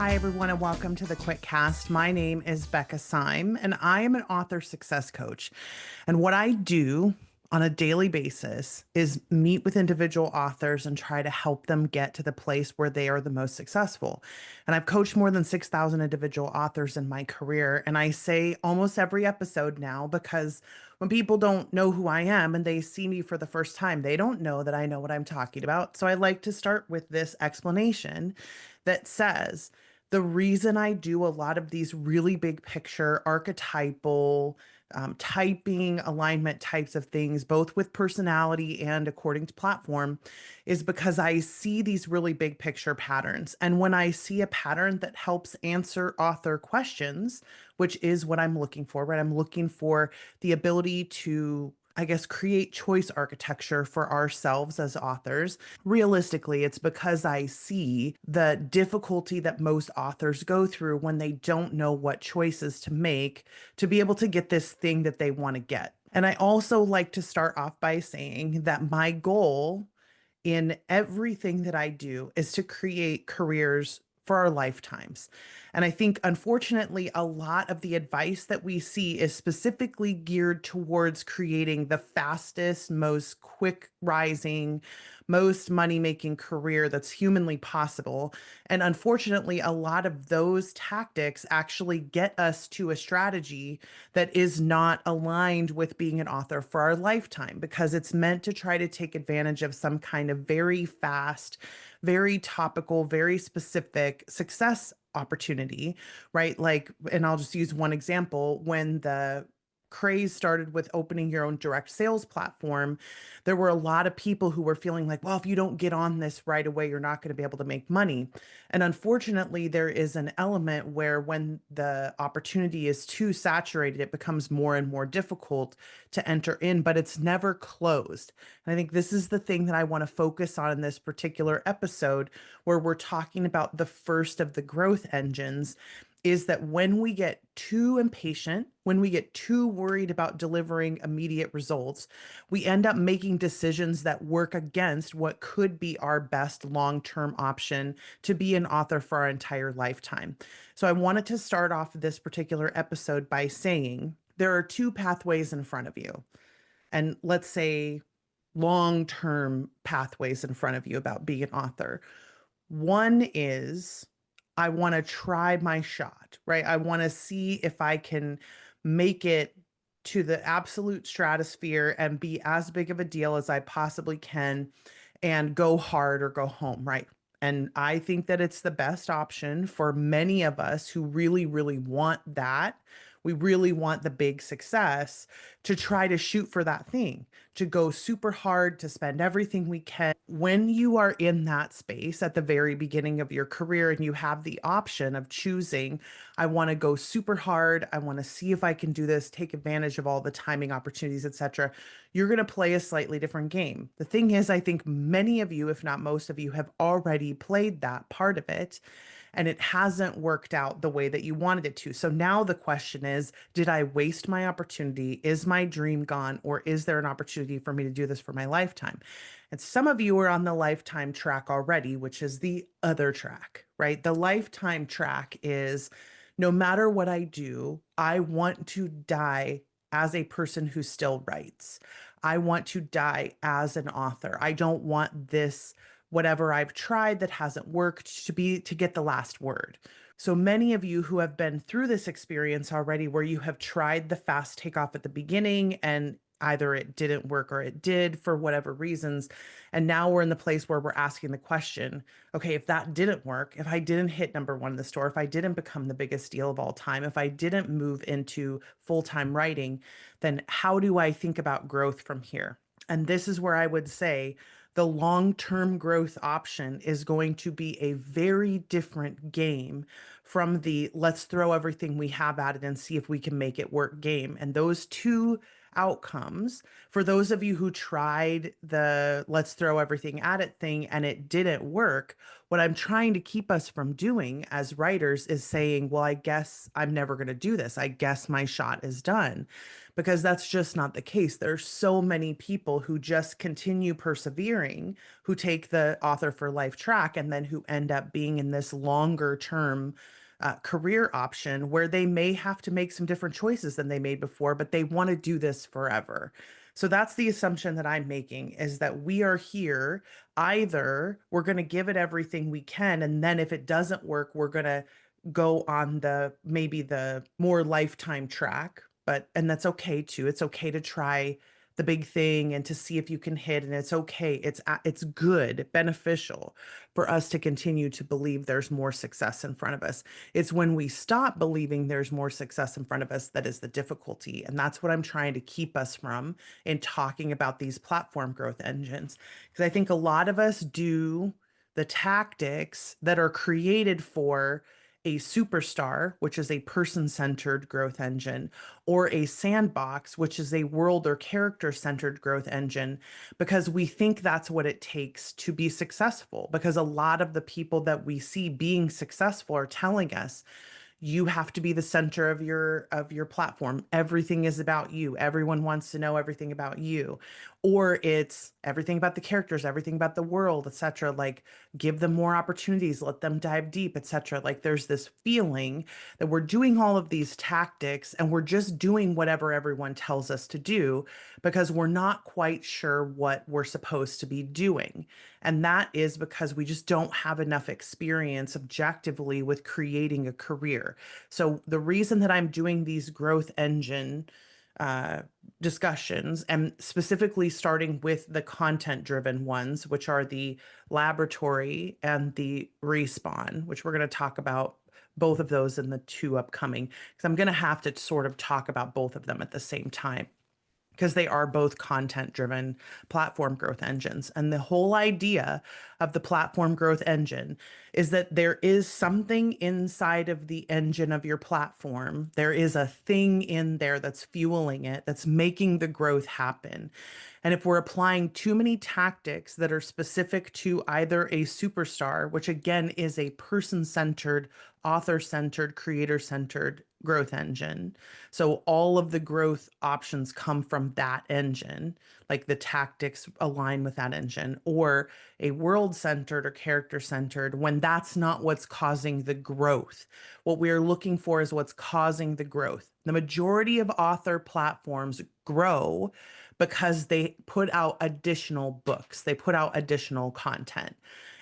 Hi, everyone, and welcome to the Quitcast. My name is Becca Syme, and I am an author success coach. And what I do on a daily basis is meet with individual authors and try to help them get to the place where they are the most successful. And I've coached more than 6,000 individual authors in my career. And I say almost every episode now because when people don't know who I am and they see me for the first time, they don't know that I know what I'm talking about. So I like to start with this explanation that says the reason I do a lot of these really big picture, archetypal, typing alignment types of things, both with personality and according to platform, is because I see these really big picture patterns. And when I see a pattern that helps answer author questions, which is what I'm looking for, right? I'm looking for the ability to, I guess, create choice architecture for ourselves as authors. Realistically, it's because I see the difficulty that most authors go through when they don't know what choices to make to be able to get this thing that they want to get. And I also like to start off by saying that my goal in everything that I do is to create careers for our lifetimes. And I think, unfortunately, a lot of the advice that we see is specifically geared towards creating the fastest, most quick rising, most money making career that's humanly possible. And unfortunately, a lot of those tactics actually get us to a strategy that is not aligned with being an author for our lifetime because it's meant to try to take advantage of some kind of very fast, very topical, very specific success opportunity, right? Like, and I'll just use one example. When the craze started with opening your own direct sales platform, there were a lot of people who were feeling like, well, if you don't get on this right away, you're not going to be able to make money. And unfortunately, there is an element where when the opportunity is too saturated, it becomes more and more difficult to enter in, but it's never closed. And I think this is the thing that I want to focus on in this particular episode, where we're talking about the first of the growth engines, is that when we get too impatient, when we get too worried about delivering immediate results, we end up making decisions that work against what could be our best long-term option to be an author for our entire lifetime. So I wanted to start off this particular episode by saying there are two pathways in front of you. And let's say long-term pathways in front of you about being an author. One is I want to try my shot, right? I want to see if I can make it to the absolute stratosphere and be as big of a deal as I possibly can and go hard or go home, right? And I think that it's the best option for many of us who really, really want that. We really want the big success to try to shoot for that thing, to go super hard, to spend everything we can. When you are in that space at the very beginning of your career and you have the option of choosing, I want to go super hard, I want to see if I can do this, take advantage of all the timing opportunities, etc., you're going to play a slightly different game. The thing is, I think many of you, if not most of you, have already played that part of it, and it hasn't worked out the way that you wanted it to. So now the question is, did I waste my opportunity? Is my dream gone? Or is there an opportunity for me to do this for my lifetime? And some of you are on the lifetime track already, which is the other track, right? The lifetime track is no matter what I do, I want to die as a person who still writes. I want to die as an author. I don't want this whatever I've tried that hasn't worked to get the last word. So many of you who have been through this experience already, where you have tried the fast takeoff at the beginning and either it didn't work or it did for whatever reasons. And now we're in the place where we're asking the question, okay, if that didn't work, if I didn't hit number one in the store, if I didn't become the biggest deal of all time, if I didn't move into full-time writing, then how do I think about growth from here? And this is where I would say the long-term growth option is going to be a very different game from the let's throw everything we have at it and see if we can make it work game. And those two outcomes. For those of you who tried the let's throw everything at it thing and it didn't work, what I'm trying to keep us from doing as writers is saying, well, I guess I'm never going to do this. I guess my shot is done. Because that's just not the case. There's so many people who just continue persevering, who take the author for life track, and then who end up being in this longer term career option where they may have to make some different choices than they made before, but they want to do this forever. So that's the assumption that I'm making, is that we are here. Either we're going to give it everything we can, and then if it doesn't work, we're going to go on the maybe the more lifetime track. But and that's okay too. It's okay to try the big thing and to see if you can hit, and it's okay. It's good, beneficial for us to continue to believe there's more success in front of us. It's when we stop believing there's more success in front of us that is the difficulty. And that's what I'm trying to keep us from in talking about these platform growth engines. Because I think a lot of us do the tactics that are created for a superstar, which is a person-centered growth engine, or a sandbox, which is a world or character-centered growth engine, because we think that's what it takes to be successful. Because a lot of the people that we see being successful are telling us, you have to be the center of your platform. Everything is about you. Everyone wants to know everything about you. Or it's everything about the characters, everything about the world, etc. Like, give them more opportunities, let them dive deep, etc. Like, there's this feeling that we're doing all of these tactics and we're just doing whatever everyone tells us to do because we're not quite sure what we're supposed to be doing. And that is because we just don't have enough experience objectively with creating a career. So the reason that I'm doing these growth engine uh, discussions, and specifically starting with the content driven ones, which are the laboratory and the respawn, which we're going to talk about both of those in the two upcoming, because I'm going to have to sort of talk about both of them at the same time, because they are both content driven platform growth engines. And the whole idea of the platform growth engine is that there is something inside of the engine of your platform. There is a thing in there that's fueling it, that's making the growth happen. And if we're applying too many tactics that are specific to either a superstar, which again is a person centered, author centered, creator centered growth engine. So all of the growth options come from that engine, like the tactics align with that engine, or a world centered or character centered, when that's not what's causing the growth. What we're looking for is what's causing the growth. The majority of author platforms grow because they put out additional books, they put out additional content.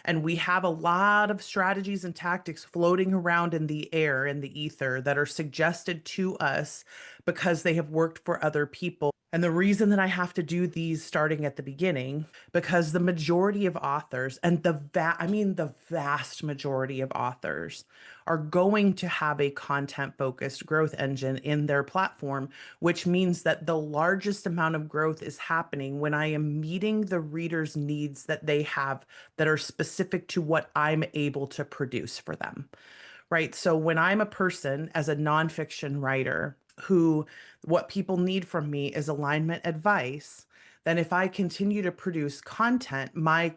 And we have a lot of strategies and tactics floating around in the air, in the ether, that are suggested to us because they have worked for other people. And the reason that I have to do these starting at the beginning, because the majority of authors, and the vast majority of authors, are going to have a content-focused growth engine in their platform, which means that the largest amount of growth is happening when I am meeting the reader's needs that they have that are specific to what I'm able to produce for them, right? So when I'm a person as a nonfiction writer who what people need from me is alignment advice, then if I continue to produce content, my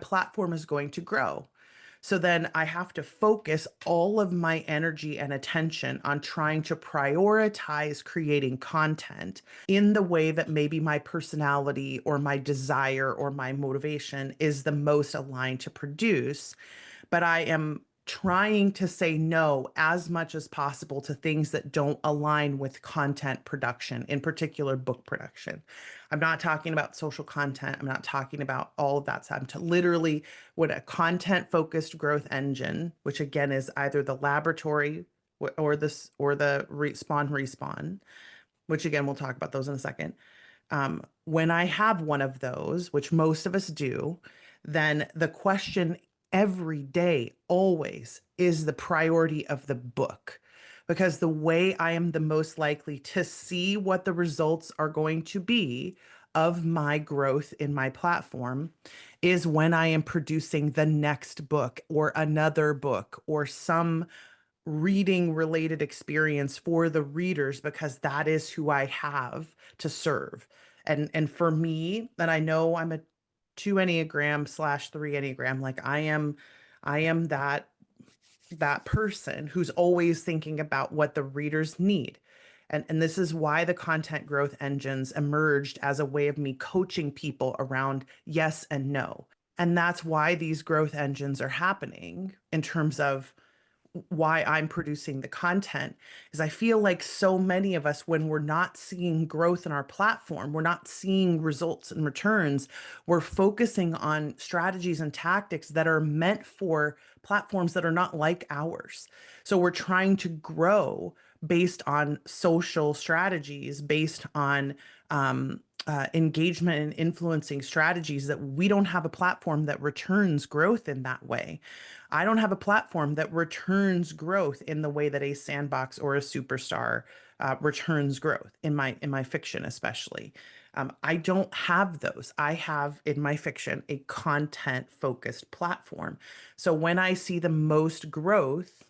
platform is going to grow. So then I have to focus all of my energy and attention on trying to prioritize creating content in the way that maybe my personality or my desire or my motivation is the most aligned to produce. But I am trying to say no as much as possible to things that don't align with content production, in particular book production. I'm not talking about social content. I'm not talking about all of that stuff. Literally what a content focused growth engine, which again is either the laboratory or the respawn, which again, we'll talk about those in a second. When I have one of those, which most of us do, then the question every day, always, is the priority of the book. Because the way I am the most likely to see what the results are going to be of my growth in my platform is when I am producing the next book or another book or some reading related experience for the readers because that is who I have to serve. And for me, and I know I'm a 2 Enneagram/3 Enneagram, like I am that person who's always thinking about what the readers need. And this is why the content growth engines emerged as a way of me coaching people around yes and no. And that's why these growth engines are happening in terms of why I'm producing the content is I feel like so many of us, when we're not seeing growth in our platform, we're not seeing results and returns, we're focusing on strategies and tactics that are meant for platforms that are not like ours. So we're trying to grow based on social strategies, based on engagement and influencing strategies that we don't have a platform that returns growth in that way. I don't have a platform that returns growth in the way that a sandbox or a superstar returns growth in my fiction, especially. I don't have those. I have in my fiction a content focused platform. So when I see the most growth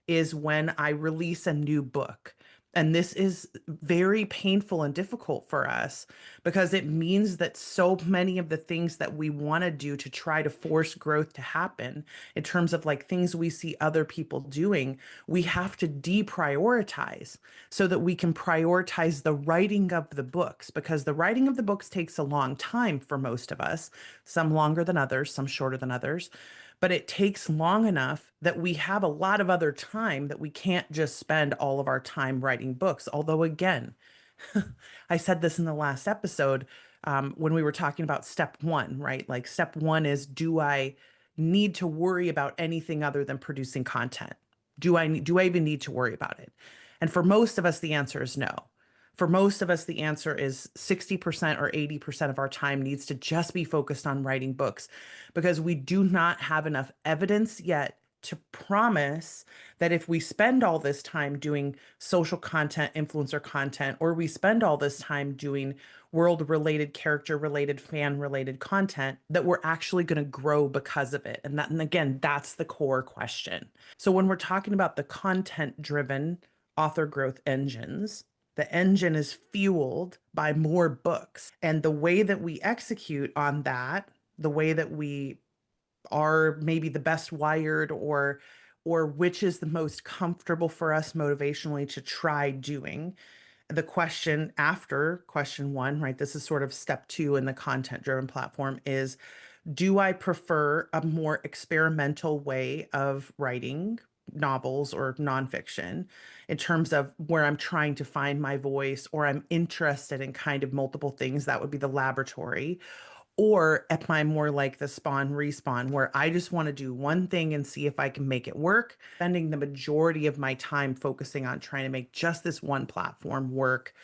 is when I release a new book. And this is very painful and difficult for us because it means that so many of the things that we want to do to try to force growth to happen, in terms of like things we see other people doing, we have to deprioritize so that we can prioritize the writing of the books, because the writing of the books takes a long time for most of us, some longer than others, some shorter than others. But it takes long enough that we have a lot of other time that we can't just spend all of our time writing books. Although, again, I said this in the last episode when we were talking about step one, right? Like, step one is, do I need to worry about anything other than producing content? Do I even need to worry about it? And for most of us, the answer is no. For most of us, the answer is 60% or 80% of our time needs to just be focused on writing books because we do not have enough evidence yet to promise that if we spend all this time doing social content, influencer content, or we spend all this time doing world related, character related, fan related content, that we're actually going to grow because of it. And again, that's the core question. So when we're talking about the content driven author growth engines, the engine is fueled by more books. And the way that we execute on that, the way that we are maybe the best wired, or which is the most comfortable for us motivationally to try doing. The question after question one, right? This is sort of step two in the content driven platform is, do I prefer a more experimental way of writing novels or nonfiction in terms of where I'm trying to find my voice or I'm interested in kind of multiple things? That would be the laboratory. Or am I more like the spawn respawn, where I just want to do one thing and see if I can make it work, spending the majority of my time focusing on trying to make just this one platform work.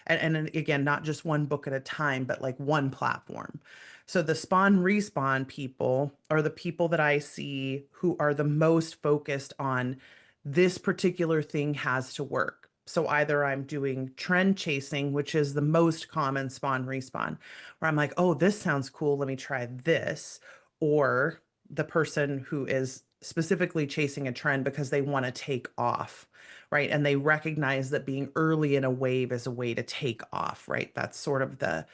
And again, not just one book at a time, but like one platform. So the spawn respawn people are the people that I see who are the most focused on this particular thing has to work. So either I'm doing trend chasing, which is the most common spawn respawn, where I'm like, oh, this sounds cool. Let me try this. Or the person who is specifically chasing a trend because they want to take off, right? And they recognize that being early in a wave is a way to take off, right? That's sort of the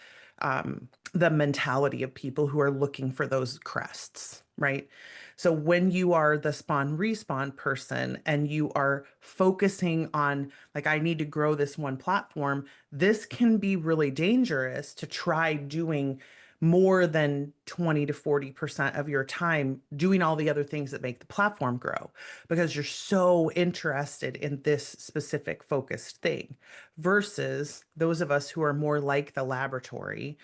mentality of people who are looking for those crests, right? So when you are the spawn respawn person and you are focusing on, like, I need to grow this one platform, this can be really dangerous to try doing more than 20 to 40% of your time doing all the other things that make the platform grow because you're so interested in this specific focused thing, versus those of us who are more like the laboratory,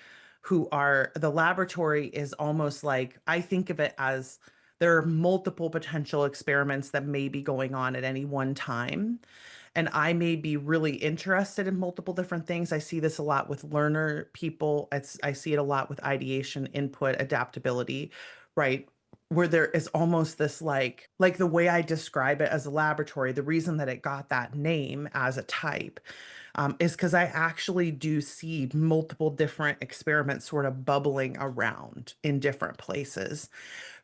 the laboratory is almost like, I think of it as there are multiple potential experiments that may be going on at any one time. And I may be really interested in multiple different things. I see this a lot with learner people. I see it a lot with ideation, input, adaptability, right? Where there is almost this like the way I describe it as a laboratory, the reason that it got that name as a type is because I actually do see multiple different experiments sort of bubbling around in different places,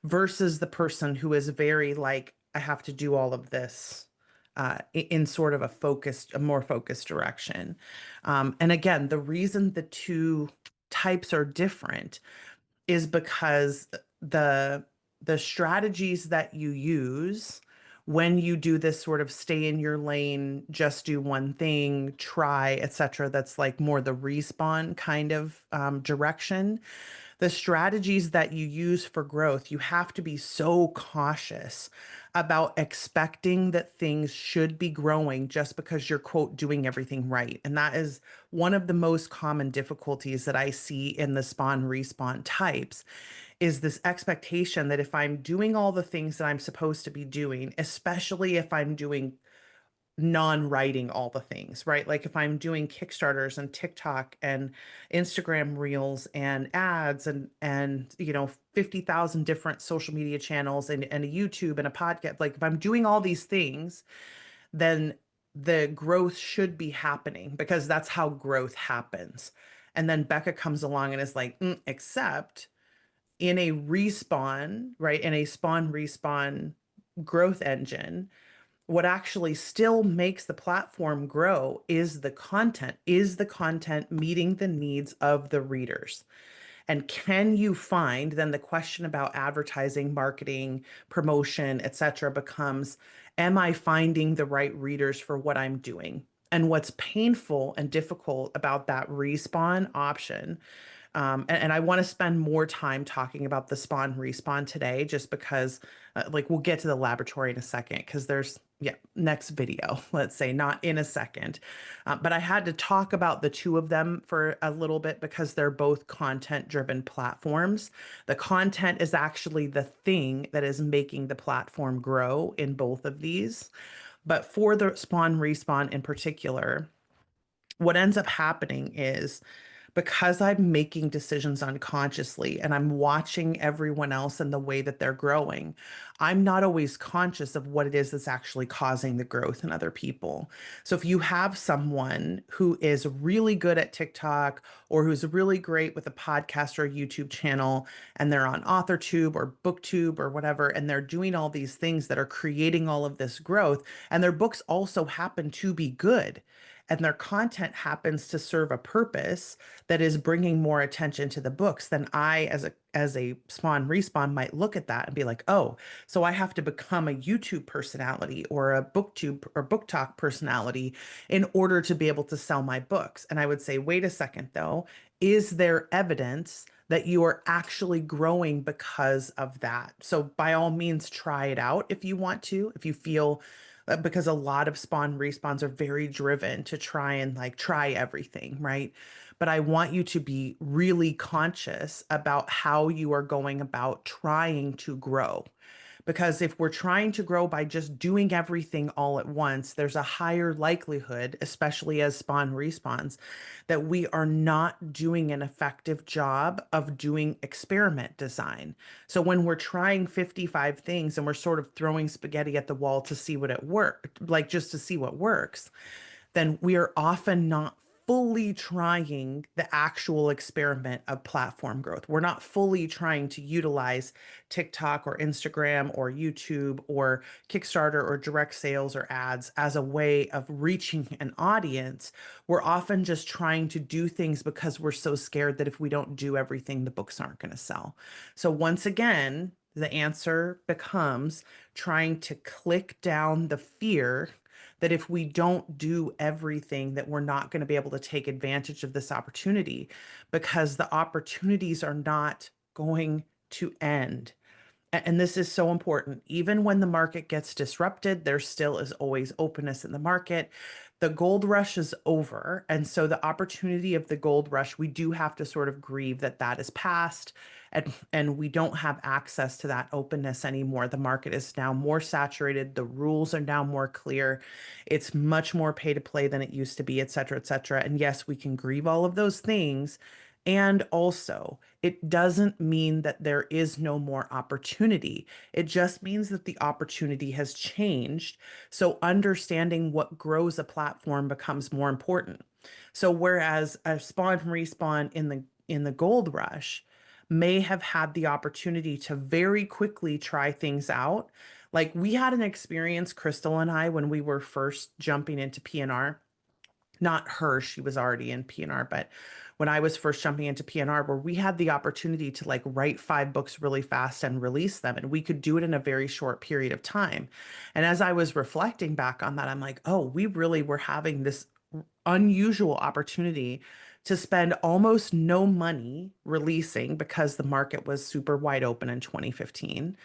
versus the person who is very like, I have to do all of this in sort of a more focused direction. And again, the reason the two types are different is because the strategies that you use when you do this sort of stay in your lane, just do one thing, try, etc., that's like more the respawn kind of direction. The strategies that you use for growth, you have to be so cautious about expecting that things should be growing just because you're, quote, doing everything right. And that is one of the most common difficulties that I see in the spawn respawn types, is this expectation that if I'm doing all the things that I'm supposed to be doing, especially if I'm doing non-writing all the things, right? Like if I'm doing Kickstarters and TikTok and Instagram reels and ads and 50,000 different social media channels and a YouTube and a podcast, like if I'm doing all these things, then the growth should be happening because that's how growth happens. And then Becca comes along and is like, except in a respawn, right? In a spawn respawn growth engine, what actually still makes the platform grow is the content meeting the needs of the readers. And can you find, then the question about advertising, marketing, promotion, etc., becomes, am I finding the right readers for what I'm doing? And what's painful and difficult about that respawn option, and I want to spend more time talking about the spawn respawn today, just because, like, we'll get to the laboratory in a second, because next video, let's say, not in a second. But I had to talk about the two of them for a little bit because they're both content-driven platforms. The content is actually the thing that is making the platform grow in both of these. But for the spawn respawn in particular, what ends up happening is, because I'm making decisions unconsciously and I'm watching everyone else and the way that they're growing, I'm not always conscious of what it is that's actually causing the growth in other people. So if you have someone who is really good at TikTok or who's really great with a podcast or a YouTube channel, and they're on AuthorTube or BookTube or whatever, and they're doing all these things that are creating all of this growth, and their books also happen to be good, and their content happens to serve a purpose that is bringing more attention to the books, then I, as a spawn respawn, might look at that and be like, oh, so I have to become a YouTube personality or a BookTube or Book Talk personality in order to be able to sell my books. And I would say, wait a second, though, is there evidence that you are actually growing because of that? So by all means, try it out if you want to, if you feel, because a lot of spawn respawns are very driven to try and like try everything, right? But I want you to be really conscious about how you are going about trying to grow. Because if we're trying to grow by just doing everything all at once, there's a higher likelihood, especially as spawn respawns, that we are not doing an effective job of doing experiment design. So when we're trying 55 things and we're sort of throwing spaghetti at the wall to see what it worked, like just to see what works, then we are often not fully trying the actual experiment of platform growth. We're not fully trying to utilize TikTok or Instagram or YouTube or Kickstarter or direct sales or ads as a way of reaching an audience. We're often just trying to do things because we're so scared that if we don't do everything, the books aren't going to sell. So once again, the answer becomes trying to click down the fear that if we don't do everything, that we're not going to be able to take advantage of this opportunity, because the opportunities are not going to end. And this is so important. Even when the market gets disrupted, there still is always openness in the market. The gold rush is over. And so the opportunity of the gold rush, we do have to sort of grieve that that is past, and we don't have access to that openness anymore. The market is now more saturated. The rules are now more clear. It's much more pay to play than it used to be, et cetera, et cetera. And yes, we can grieve all of those things. And also, it doesn't mean that there is no more opportunity. It just means that the opportunity has changed. So understanding what grows a platform becomes more important. So whereas a spawn respawn in the gold rush may have had the opportunity to very quickly try things out, Like we had an experience, Crystal and I, when we were first jumping into P&R. Not her, she was already in P&R, but when I was first jumping into P&R, where we had the opportunity to like write 5 books really fast and release them, and we could do it in a very short period of time. And as I was reflecting back on that, I'm like, oh, we really were having this unusual opportunity to spend almost no money releasing because the market was super wide open in 2015.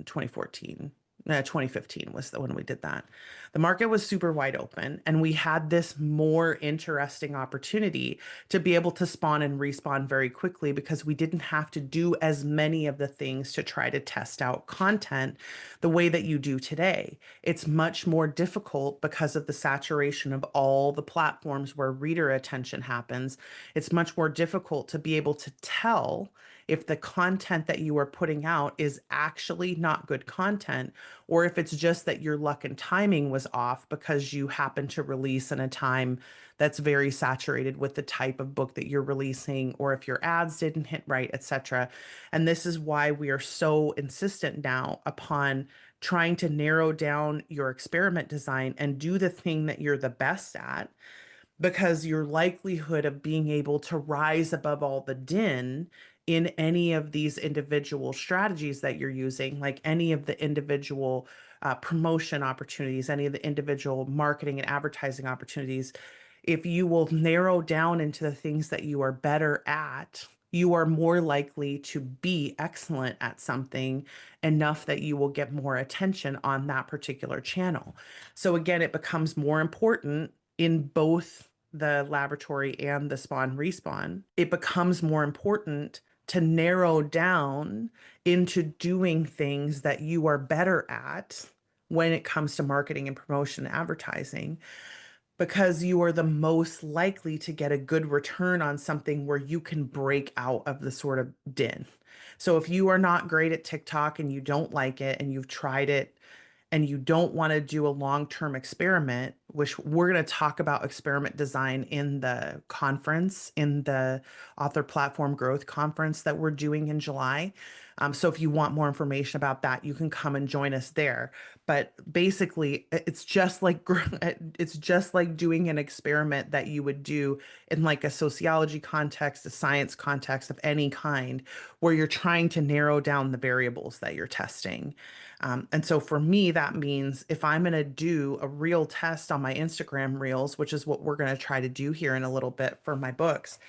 2014. 2015 was the when we did that. The market was super wide open, and we had this more interesting opportunity to be able to spawn and respawn very quickly because we didn't have to do as many of the things to try to test out content the way that you do today. It's much more difficult because of the saturation of all the platforms where reader attention happens. It's much more difficult to be able to tell if the content that you are putting out is actually not good content, or if it's just that your luck and timing was off because you happen to release in a time that's very saturated with the type of book that you're releasing, or if your ads didn't hit right, etc. And this is why we are so insistent now upon trying to narrow down your experiment design and do the thing that you're the best at, because your likelihood of being able to rise above all the din in any of these individual strategies that you're using, like any of the individual promotion opportunities, any of the individual marketing and advertising opportunities, if you will narrow down into the things that you are better at, you are more likely to be excellent at something enough that you will get more attention on that particular channel. So again, it becomes more important in both the laboratory and the spawn respawn. It becomes more important to narrow down into doing things that you are better at when it comes to marketing and promotion and advertising, because you are the most likely to get a good return on something where you can break out of the sort of din. So if you are not great at TikTok and you don't like it and you've tried it and you don't want to do a long-term experiment, which we're going to talk about experiment design in the conference, in the Author Platform Growth Conference that we're doing in July. So if you want more information about that, you can come and join us there. But basically, it's just like doing an experiment that you would do in like a sociology context, a science context of any kind, where you're trying to narrow down the variables that you're testing. And so for me, that means if I'm going to do a real test on my Instagram reels, which is what we're going to try to do here in a little bit for my books,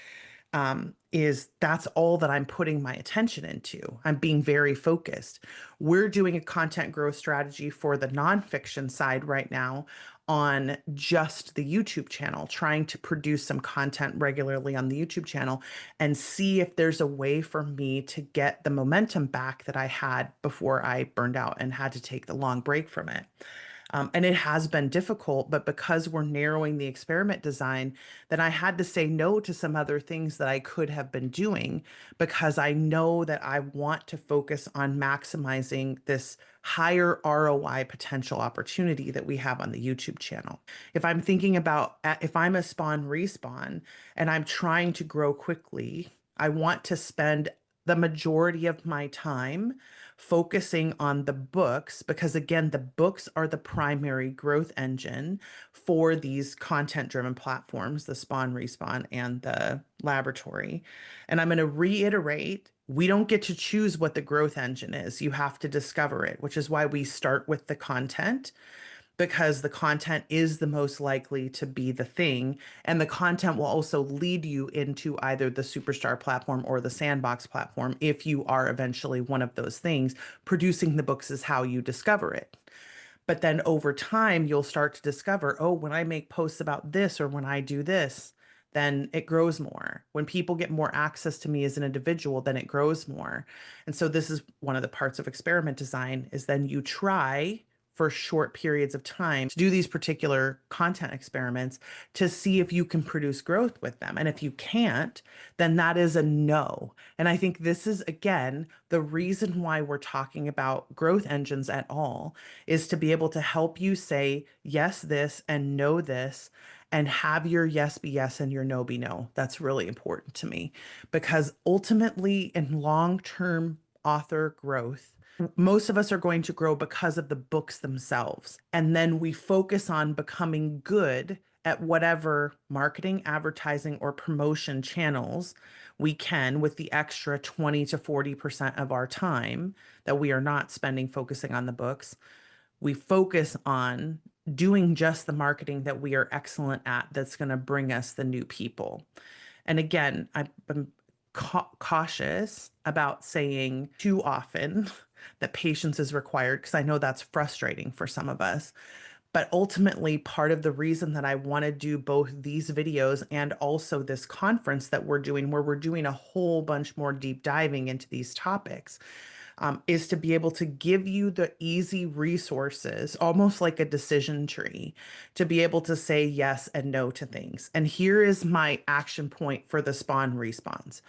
is that's all that I'm putting my attention into. I'm being very focused. We're doing a content growth strategy for the nonfiction side right now on just the YouTube channel, trying to produce some content regularly on the YouTube channel and see if there's a way for me to get the momentum back that I had before I burned out and had to take the long break from it. And it has been difficult, but because we're narrowing the experiment design, then I had to say no to some other things that I could have been doing because I know that I want to focus on maximizing this higher ROI potential opportunity that we have on the YouTube channel. If I'm thinking about if I'm a spawn respawn and I'm trying to grow quickly, I want to spend the majority of my time focusing on the books, because again, the books are the primary growth engine for these content driven platforms, the spawn respawn and the laboratory. And I'm going to reiterate, we don't get to choose what the growth engine is. You have to discover it, which is why we start with the content, because the content is the most likely to be the thing. And the content will also lead you into either the Superstar platform or the Sandbox platform. If you are eventually one of those things, producing the books is how you discover it. But then over time, you'll start to discover, oh, when I make posts about this or when I do this, then it grows more. When people get more access to me as an individual, then it grows more. And so this is one of the parts of experiment design, is then you try for short periods of time to do these particular content experiments to see if you can produce growth with them. And if you can't, then that is a no. And I think this is, again, the reason why we're talking about growth engines at all, is to be able to help you say yes, this, and no, this, and have your yes be yes and your no be no. That's really important to me, because ultimately in long-term author growth, Most of us are going to grow because of the books themselves. And then we focus on becoming good at whatever marketing, advertising, or promotion channels we can with the extra 20 to 40% of our time that we are not spending focusing on the books. We focus on doing just the marketing that we are excellent at that's going to bring us the new people. And again, I'm cautious about saying too often that patience is required because I know that's frustrating for some of us. But ultimately, part of the reason that I want to do both these videos and also this conference that we're doing, where we're doing a whole bunch more deep diving into these topics, is to be able to give you the easy resources, almost like a decision tree, to be able to say yes and no to things. And here is my action point for the spawn response.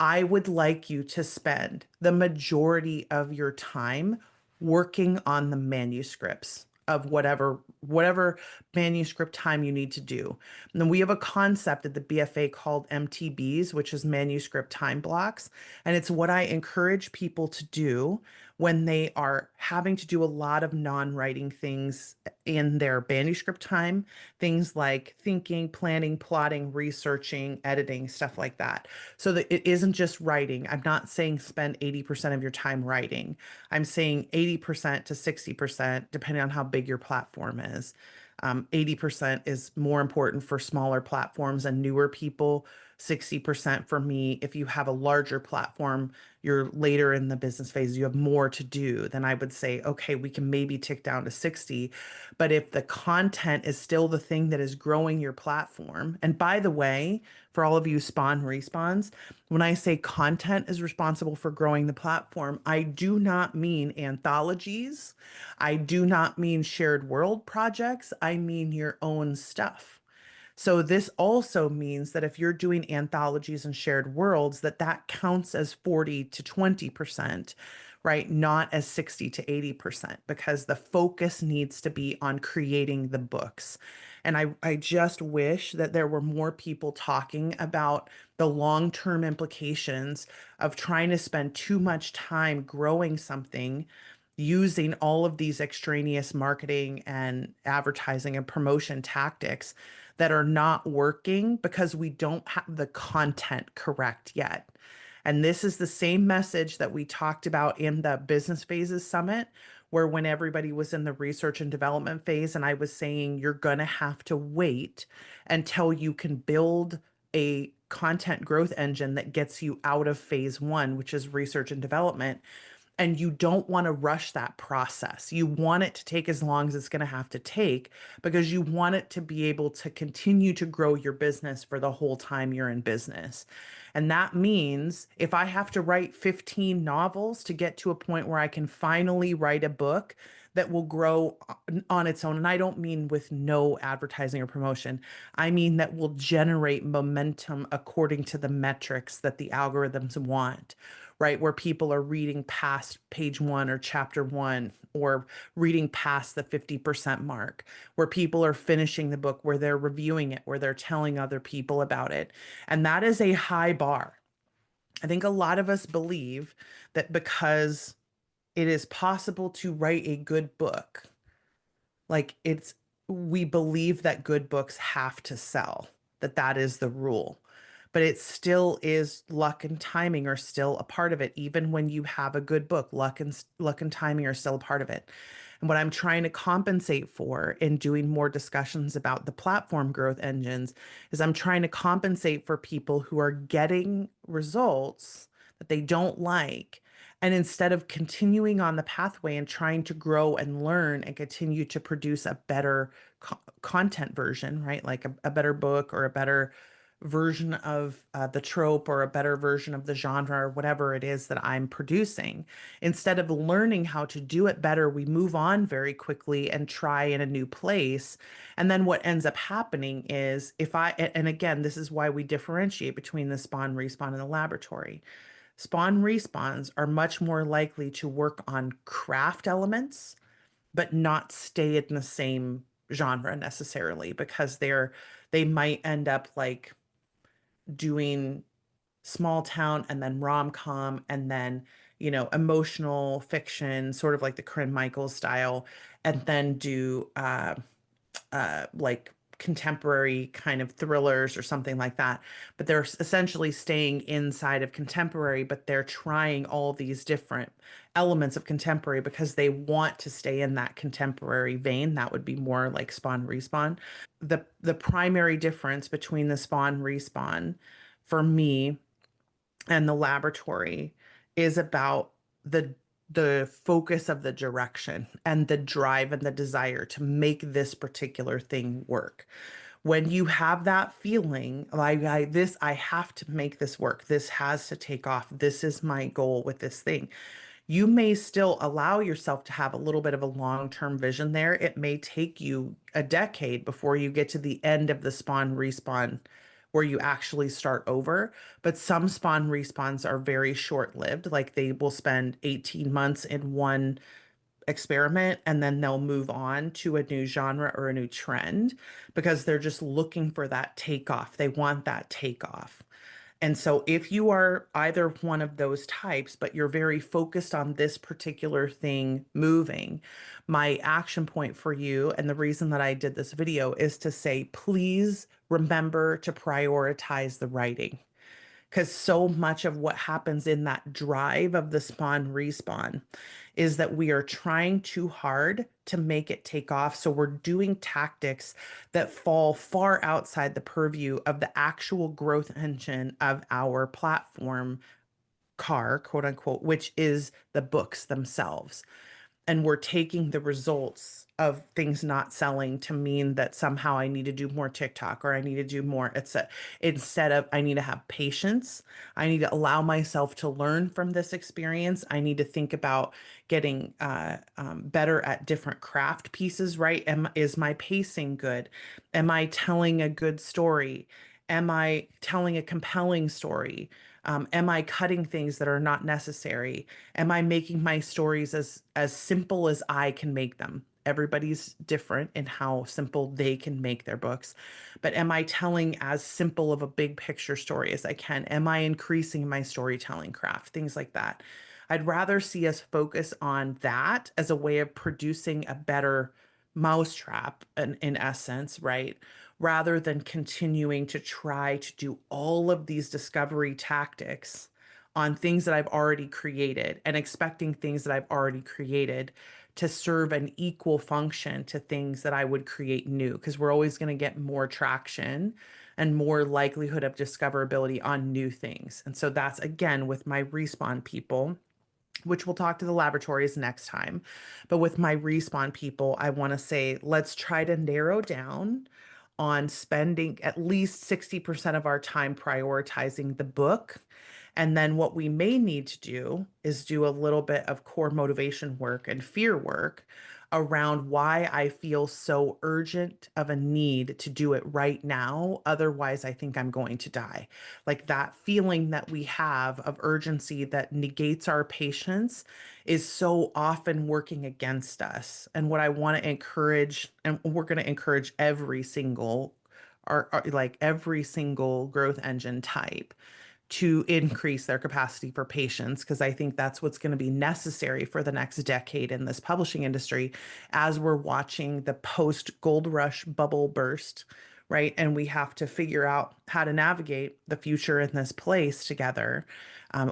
I would like you to spend the majority of your time working on the manuscripts of whatever manuscript time you need to do. And then we have a concept at the BFA called MTBs, which is manuscript time blocks. And it's what I encourage people to do when they are having to do a lot of non-writing things in their manuscript time, things like thinking, planning, plotting, researching, editing, stuff like that. So that it isn't just writing. I'm not saying spend 80% of your time writing. I'm saying 80% to 60%, depending on how big your platform is. 80% is more important for smaller platforms and newer people. 60% for me. If you have a larger platform, you're later in the business phase, you have more to do, then I would say, okay, we can maybe tick down to 60. But if the content is still the thing that is growing your platform, and by the way, for all of you spawn respawns, when I say content is responsible for growing the platform, I do not mean anthologies. I do not mean shared world projects. I mean your own stuff. So this also means that if you're doing anthologies and shared worlds, that counts as 40 to 20%, right? Not as 60 to 80%, because the focus needs to be on creating the books. And I just wish that there were more people talking about the long-term implications of trying to spend too much time growing something using all of these extraneous marketing and advertising and promotion tactics that are not working because we don't have the content correct yet. And this is the same message that we talked about in the Business Phases Summit, where when everybody was in the research and development phase, and I was saying you're going to have to wait until you can build a content growth engine that gets you out of phase one, which is research and development. And you don't want to rush that process. You want it to take as long as it's going to have to take because you want it to be able to continue to grow your business for the whole time you're in business. And that means if I have to write 15 novels to get to a point where I can finally write a book that will grow on its own, and I don't mean with no advertising or promotion, I mean that will generate momentum according to the metrics that the algorithms want, right? Where people are reading past page one or chapter one, or reading past the 50% mark, where people are finishing the book, where they're reviewing it, where they're telling other people about it. And that is a high bar. I think a lot of us believe that because it is possible to write a good book, like we believe that good books have to sell, that is the rule. But it still is luck and timing are still a part of it. Even when you have a good book, luck and timing are still a part of it. And what I'm trying to compensate for in doing more discussions about the platform growth engines is I'm trying to compensate for people who are getting results that they don't like. And instead of continuing on the pathway and trying to grow and learn and continue to produce a better content version, right? Like a better book or a better version of the trope or a better version of the genre or whatever it is that I'm producing. Instead of learning how to do it better, we move on very quickly and try in a new place. And then what ends up happening is and again, this is why we differentiate between the spawn, respawn, and the laboratory. Spawn respawns are much more likely to work on craft elements, but not stay in the same genre necessarily because they might end up like doing small town and then rom-com and then emotional fiction, sort of like the Corinne Michaels style, and then do like contemporary kind of thrillers or something like that. But they're essentially staying inside of contemporary, but they're trying all these different elements of contemporary because they want to stay in that contemporary vein. That would be more like Spawn Respawn. The primary difference between the Spawn Respawn for me and the laboratory is about the focus of the direction and the drive and the desire to make this particular thing work. When you have that feeling like I have to make this work, this has to take off, this is my goal with this thing, you may still allow yourself to have a little bit of a long-term vision there. It may take you a decade before you get to the end of the Spawn Respawn where you actually start over. But some Spawn Respawns are very short-lived. Like they will spend 18 months in one experiment and then they'll move on to a new genre or a new trend because they're just looking for that takeoff. They want that takeoff. And so, if you are either one of those types, but you're very focused on this particular thing moving, my action point for you, and the reason that I did this video is to say, please remember to prioritize the writing. Because so much of what happens in that drive of the Spawn Respawn is that we are trying too hard to make it take off. So we're doing tactics that fall far outside the purview of the actual growth engine of our platform car, quote unquote, which is the books themselves. And we're taking the results of things not selling to mean that somehow I need to do more TikTok or I need to do more, etc. Instead of I need to have patience. I need to allow myself to learn from this experience. I need to think about getting better at different craft pieces, right? Is my pacing good? Am I telling a good story? Am I telling a compelling story? Am I cutting things that are not necessary? Am I making my stories as simple as I can make them? Everybody's different in how simple they can make their books, but am I telling as simple of a big picture story as I can? Am I increasing my storytelling craft? Things like that. I'd rather see us focus on that as a way of producing a better mousetrap in essence, right? Rather than continuing to try to do all of these discovery tactics on things that I've already created and expecting things that I've already created to serve an equal function to things that I would create new, because we're always going to get more traction and more likelihood of discoverability on new things. And so that's again with my Respawn people, which we'll talk to the laboratories next time. But with my Respawn people, I want to say, let's try to narrow down on spending at least 60% of our time prioritizing the book. And then what we may need to do is do a little bit of core motivation work and fear work around why I feel so urgent of a need to do it right now. Otherwise, I think I'm going to die. Like that feeling that we have of urgency that negates our patience is so often working against us. And what I want to encourage, and we're going to encourage every single, like every single growth engine type to increase their capacity for patience, because I think that's what's going to be necessary for the next decade in this publishing industry as we're watching the post gold rush bubble burst, right? And we have to figure out how to navigate the future in this place together.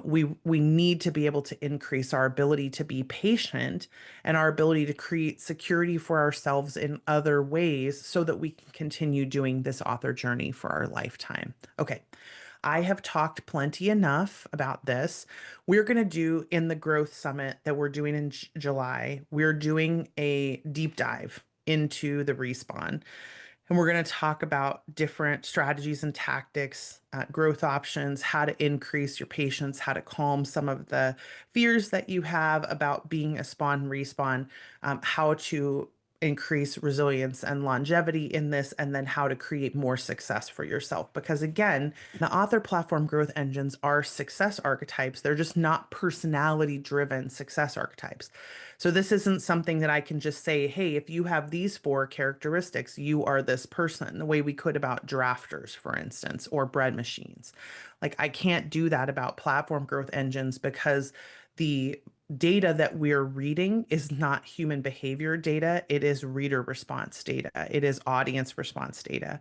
We need to be able to increase our ability to be patient and our ability to create security for ourselves in other ways so that we can continue doing this author journey for our lifetime. Okay. I have talked plenty enough about this. We're going to do in the growth summit that we're doing in July, we're doing a deep dive into the Respawn. And we're going to talk about different strategies and tactics, growth options, how to increase your patience, how to calm some of the fears that you have about being a Spawn Respawn, how to increase resilience and longevity in this, and then how to create more success for yourself. Because again, the author platform growth engines are success archetypes. They're just not personality driven success archetypes. So this isn't something that I can just say, hey, if you have these 4 characteristics, you are this person, the way we could about drafters, for instance, or bread machines. Like I can't do that about platform growth engines because the data that we're reading is not human behavior data. It is reader response data. It is audience response data.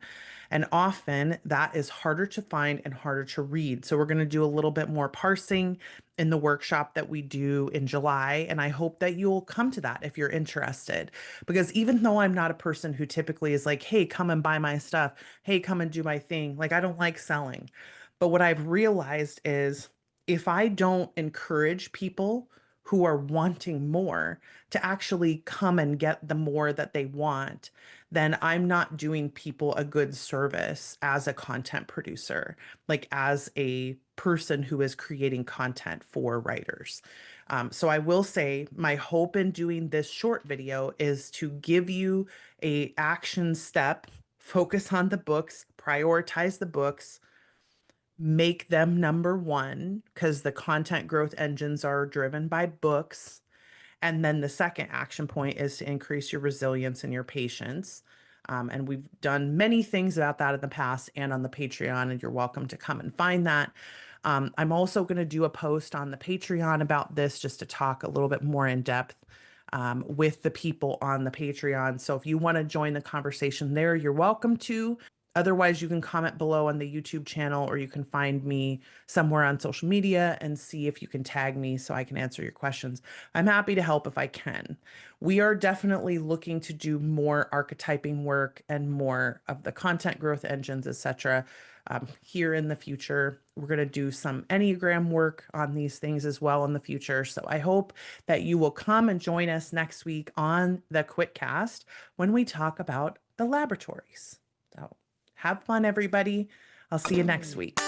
And often that is harder to find and harder to read. So we're going to do a little bit more parsing in the workshop that we do in July. And I hope that you'll come to that if you're interested. Because even though I'm not a person who typically is like, hey, come and buy my stuff, hey, come and do my thing, like I don't like selling. But what I've realized is if I don't encourage people who are wanting more to actually come and get the more that they want, then I'm not doing people a good service as a content producer, like as a person who is creating content for writers. So I will say my hope in doing this short video is to give you a action step, focus on the books, prioritize the books, make them number one because the content growth engines are driven by books. And then the second action point is to increase your resilience and your patience. And we've done many things about that in the past and on the Patreon, and you're welcome to come and find that. I'm also going to do a post on the Patreon about this just to talk a little bit more in depth with the people on the Patreon. So if you want to join the conversation there, you're welcome to. Otherwise, you can comment below on the YouTube channel, or you can find me somewhere on social media and see if you can tag me so I can answer your questions. I'm happy to help if I can. We are definitely looking to do more archetyping work and more of the content growth engines, etc. Here in the future. We're going to do some Enneagram work on these things as well in the future. So I hope that you will come and join us next week on the Quitcast when we talk about the laboratories. So have fun, everybody. I'll see you next week.